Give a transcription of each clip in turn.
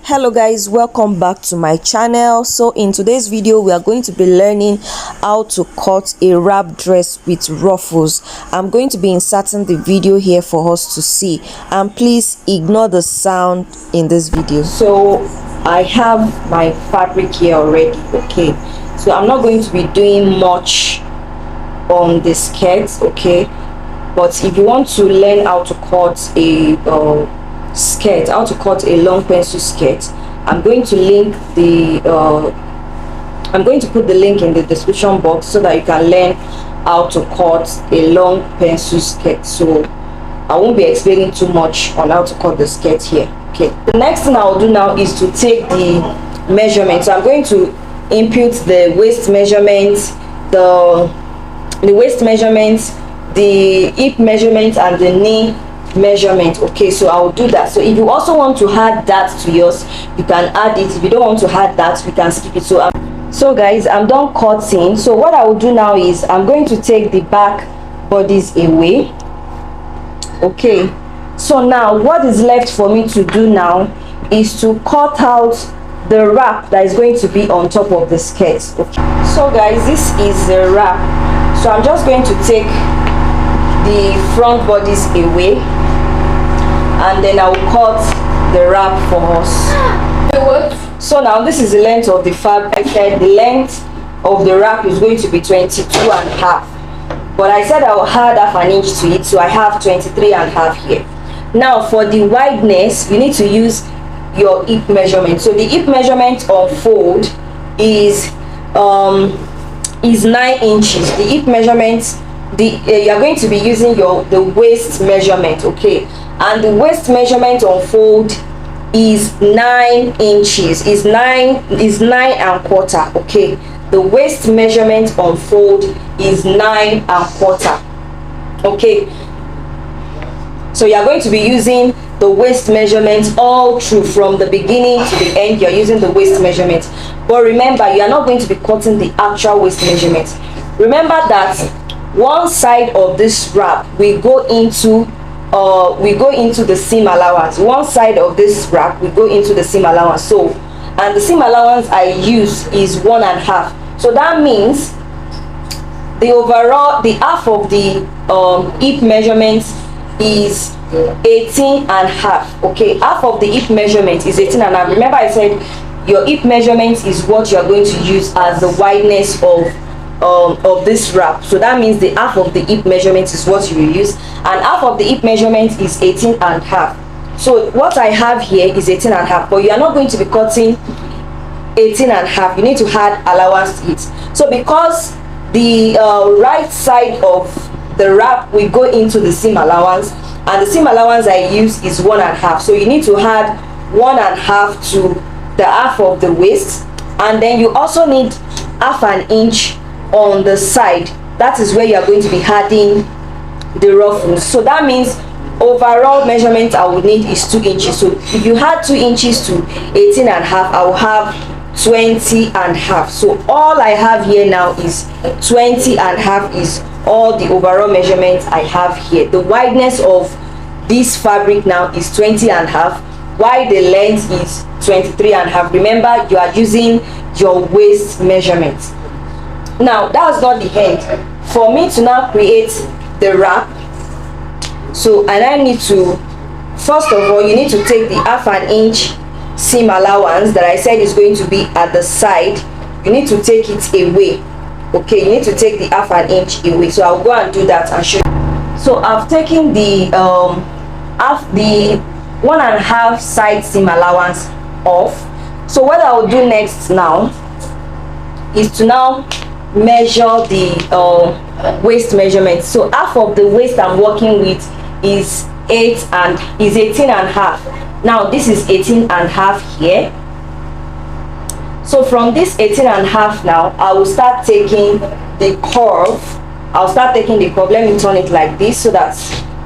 Hello guys, welcome back to my channel. So in today's video we are going to be learning how to cut a wrap dress with ruffles. I'm going to be inserting the video here for us to see, and please ignore the sound in this video. So I have my fabric here already. Okay, so I'm not going to be doing much on the skirt, okay, but if you want to learn how to cut a skirt, how to cut a long pencil skirt, I'm going to put the link in the description box so that you can learn how to cut a long pencil skirt. So I won't be explaining too much on how to cut the skirt here. Okay, the next thing I'll do now is to take the measurement. So I'm going to input the waist measurement, the waist measurement, the hip measurement, and the knee measurement. Okay, so I'll do that. So if you also want to add that to yours, you can add it. If you don't want to add that, we can skip it. So guys, I'm done cutting. So what I will do now is I'm going to take the back bodies away. Okay, so now what is left for me to do now is to cut out the wrap that is going to be on top of the skirt. Okay, so guys, this is the wrap. So I'm just going to take the front bodies away, and then I will cut the wrap for us. So now this is the length of the fabric. I said the length of the wrap is going to be 22.5, but I said I will add half an inch to it, so I have 23.5 here. Now for the wideness, you need to use your hip measurement. So the hip measurement on fold is 9 inches. The hip measurement, you are going to be using the waist measurement, okay, and the waist measurement on fold is 9 inches, is 9.25. okay, the waist measurement on fold is 9.25. okay, so you are going to be using the waist measurement all through, from the beginning to the end. You're using the waist measurement, but remember, you are not going to be cutting the actual waist measurement. Remember that one side of this wrap we go into the seam allowance. One side of this wrap we go into the seam allowance. So, and the seam allowance I use is 1.5. So that means the half of the hip measurement is 18.5. okay, half of the hip measurement is 18.5. Remember I said your hip measurement is what you are going to use as the wideness of this wrap. So that means the half of the hip measurement is what you will use, and half of the hip measurement is 18.5. so what I have here is 18.5, but you are not going to be cutting 18.5. you need to add allowance to it. So because the right side of the wrap we go into the seam allowance, and the seam allowance I use is 1.5, so you need to add 1.5 to the half of the waist, and then you also need half an inch on the side. That is where you are going to be adding the ruffles. So that means overall measurement I would need is 2 inches. So if you add 2 inches to 18.5, I will have 20.5. so all I have here now is 20.5 is all the overall measurement I have here. The wideness of this fabric now is 20.5, while the length is 23.5. remember, you are using your waist measurement. Now that's not the end. For me to now create the wrap, so and I need to, first of all, you need to take the half an inch seam allowance that I said is going to be at the side. You need to take it away. Okay, you need to take the half an inch away. So I'll go and do that and show you. So I've taken the 1.5 side seam allowance off. So what I will do next now is to now measure the waist measurement. So half of the waist I'm working with is 18.5. now this is 18.5 here. So from this 18.5 now I will start taking the curve. Let me turn it like this so that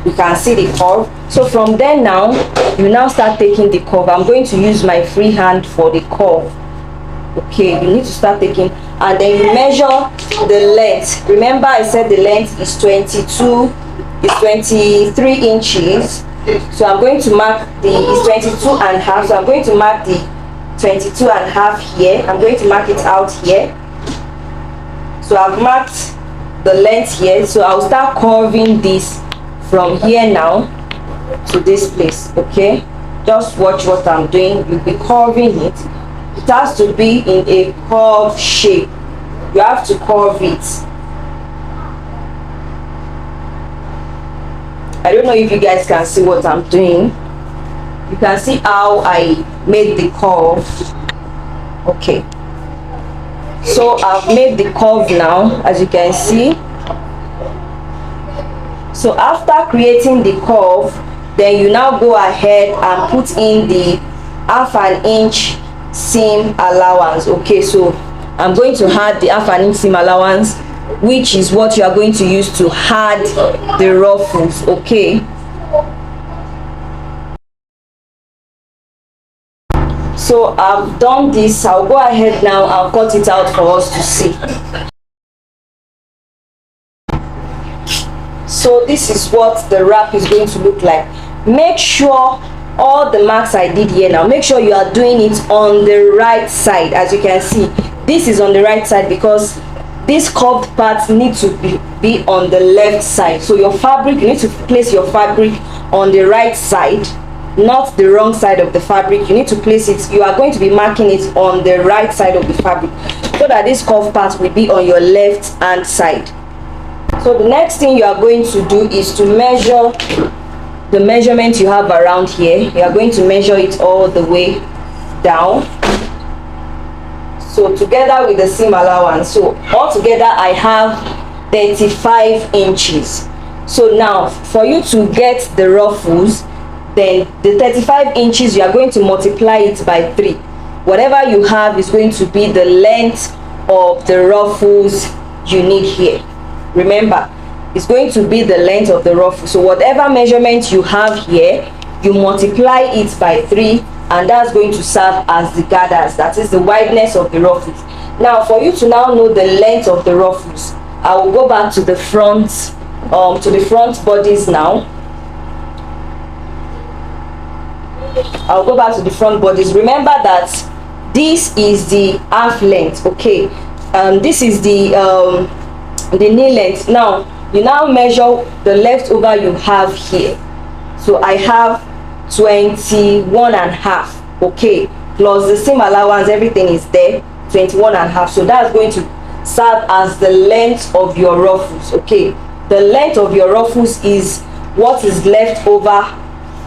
you can see the curve. So from there now, you now start taking the curve. I'm going to use my free hand for the curve. Okay, you need to start taking, and then you measure the length. Remember I said the length is 23 inches. So I'm going to mark it's 22 and a half. So I'm going to mark the 22 and a half here. I'm going to mark it out here. So I've marked the length here. So I'll start curving this from here now to this place. Okay, just watch what I'm doing. You'll be curving it. It has to be in a curved shape. You have to curve it. I don't know if you guys can see what I'm doing. You can see how I made the curve. Okay, so I've made the curve now, as you can see. So after creating the curve, then you now go ahead and put in the 1/2 inch seam allowance. Okay, so I'm going to add the 1/2 inch seam allowance, which is what you are going to use to add the ruffles. Okay, so I've done this. I'll go ahead now and cut it out for us to see. So this is what the wrap is going to look like. Make sure all the marks I did here now, make sure you are doing it on the right side. As you can see, this is on the right side because these curved parts need to be on the left side. So your fabric, you need to place your fabric on the right side, not the wrong side of the fabric. You need to place it, you are going to be marking it on the right side of the fabric, so that this curved part will be on your left hand side. So the next thing you are going to do is to measure the measurement you have around here. You are going to measure it all the way down. So together with the seam allowance, so altogether I have 35 inches. So now for you to get the ruffles, then the 35 inches, you are going to multiply it by 3. Whatever you have is going to be the length of the ruffles you need here. Remember, it's going to be the length of the ruffle. So whatever measurement you have here, you multiply it by 3, and that's going to serve as the gathers, that is the wideness of the ruffles. Now for you to now know the length of the ruffles, I will go back to the front bodies now. I'll go back to the front bodies. Remember that this is the half length. Okay, this is the knee length. Now you now measure the leftover you have here. So I have 21 and a half. Okay, plus the seam allowance, everything is there, 21 and a half. So that's going to serve as the length of your ruffles. Okay, the length of your ruffles is what is left over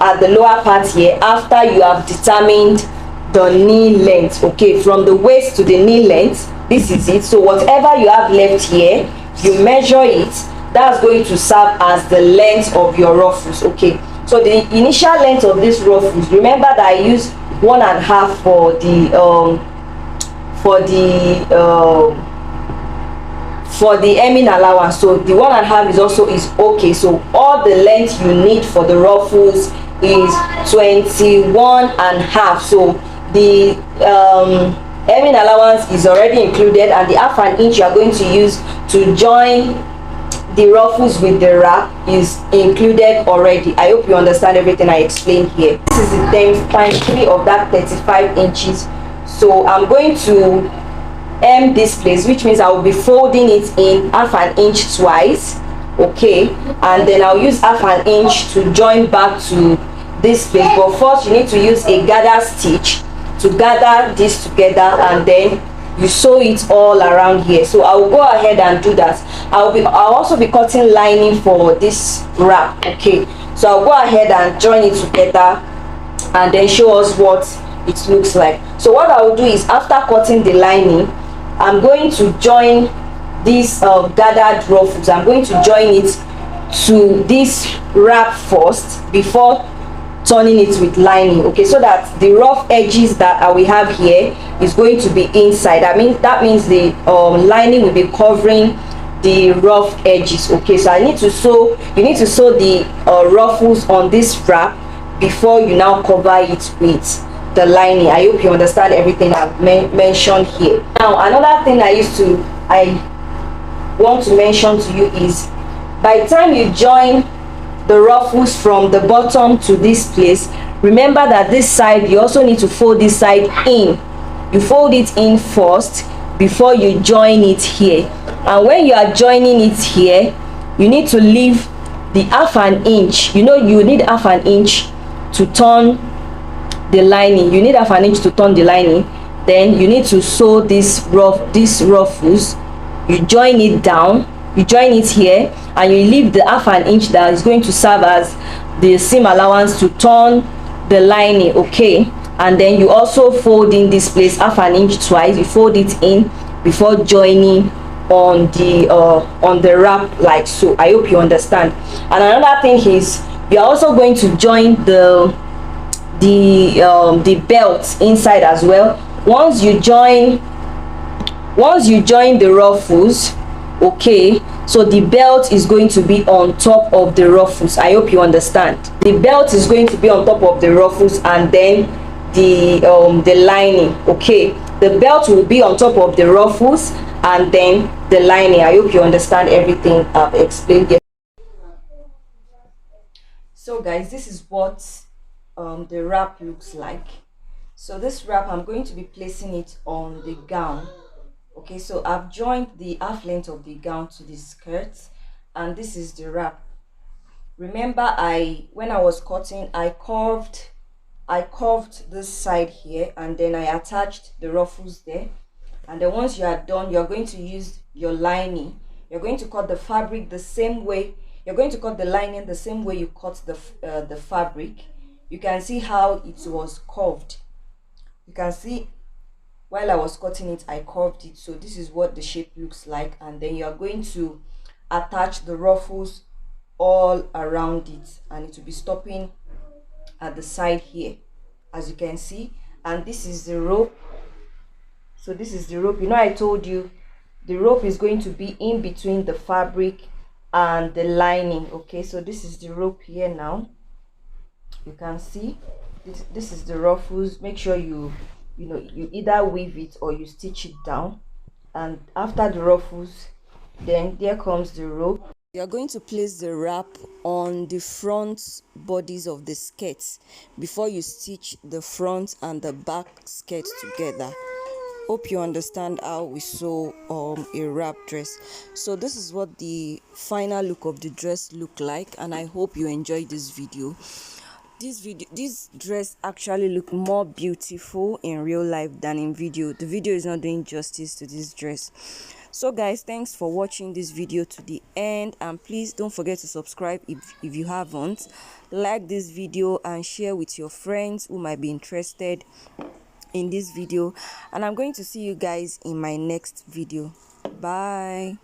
at the lower part here after you have determined the knee length. Okay, from the waist to the knee length, this is it. So whatever you have left here, you measure it. That's going to serve as the length of your ruffles. Okay, so the initial length of this ruffles, remember that I use 1.5 for the hemming allowance. So the 1.5 is also okay. So all the length you need for the ruffles is 21.5. So the hemming allowance is already included, and the 1/2 inch you are going to use to join the ruffles with the wrap is included already. I hope you understand everything I explained here. This is the 10.3 of that 35 inches. So I'm going to hem this place, which means I will be folding it in 1/2 inch twice. Okay, and then I'll use 1/2 inch to join back to this place. But first you need to use a gather stitch to gather this together, and then you sew it all around here. So I will go ahead and do that. I'll also be cutting lining for this wrap. Okay, so I'll go ahead and join it together and then show us what it looks like. So what I will do is, after cutting the lining, I'm going to join this gathered ruffles. I'm going to join it to this wrap first before turning it with lining. Okay, so that the rough edges that we have here is going to be inside. That means the lining will be covering the rough edges. Okay, so you need to sew the ruffles on this wrap before you now cover it with the lining. I hope you understand everything I've mentioned here. Now another thing I want to mention to you is, by the time you join the ruffles from the bottom to this place, remember that this side, you also need to fold this side in. You fold it in first before you join it here. And when you are joining it here, you need to leave the half an inch. You know, you need half an inch to turn the lining. You need half an inch to turn the lining. Then you need to sew this ruffles. You join it down, you join it here, and you leave the half an inch that is going to serve as the seam allowance to turn the lining. Okay, and then you also fold in this place half an inch twice. You fold it in before joining on the wrap, like so. I hope you understand. And another thing is, you are also going to join the belt inside as well. Once you join the ruffles, okay, so the belt is going to be on top of the ruffles. I hope you understand. The belt is going to be on top of the ruffles, and then the lining. Okay, the belt will be on top of the ruffles and then the lining. I hope you understand everything I've explained here. So guys, this is what the wrap looks like. So this wrap, I'm going to be placing it on the gown. Okay, so I've joined the half length of the gown to the skirt, and this is the wrap. Remember, when I was cutting, I curved this side here, and then I attached the ruffles there. And then once you are done, you're going to use your lining. You're going to cut the fabric the same way. You're going to cut the lining the same way you cut the fabric. You can see how it was curved. You can see while I was cutting it, I curved it. So this is what the shape looks like. And then you are going to attach the ruffles all around it, and it will be stopping at the side here, as you can see. And this is the rope. So this is the rope. You know, I told you the rope is going to be in between the fabric and the lining. Okay, so this is the rope here. Now you can see this is the ruffles. Make sure you either weave it or you stitch it down. And after the ruffles, then there comes the rope. You're going to place the wrap on the front bodies of the skirts before you stitch the front and the back skirt together. Hope you understand how we sew a wrap dress. So this is what the final look of the dress look like, and I hope you enjoyed this video. This dress actually look more beautiful in real life than in video. The video is not doing justice to this dress. So guys, thanks for watching this video to the end, and please don't forget to subscribe if you haven't. Like this video and share with your friends who might be interested in this video, and I'm going to see you guys in my next video. Bye.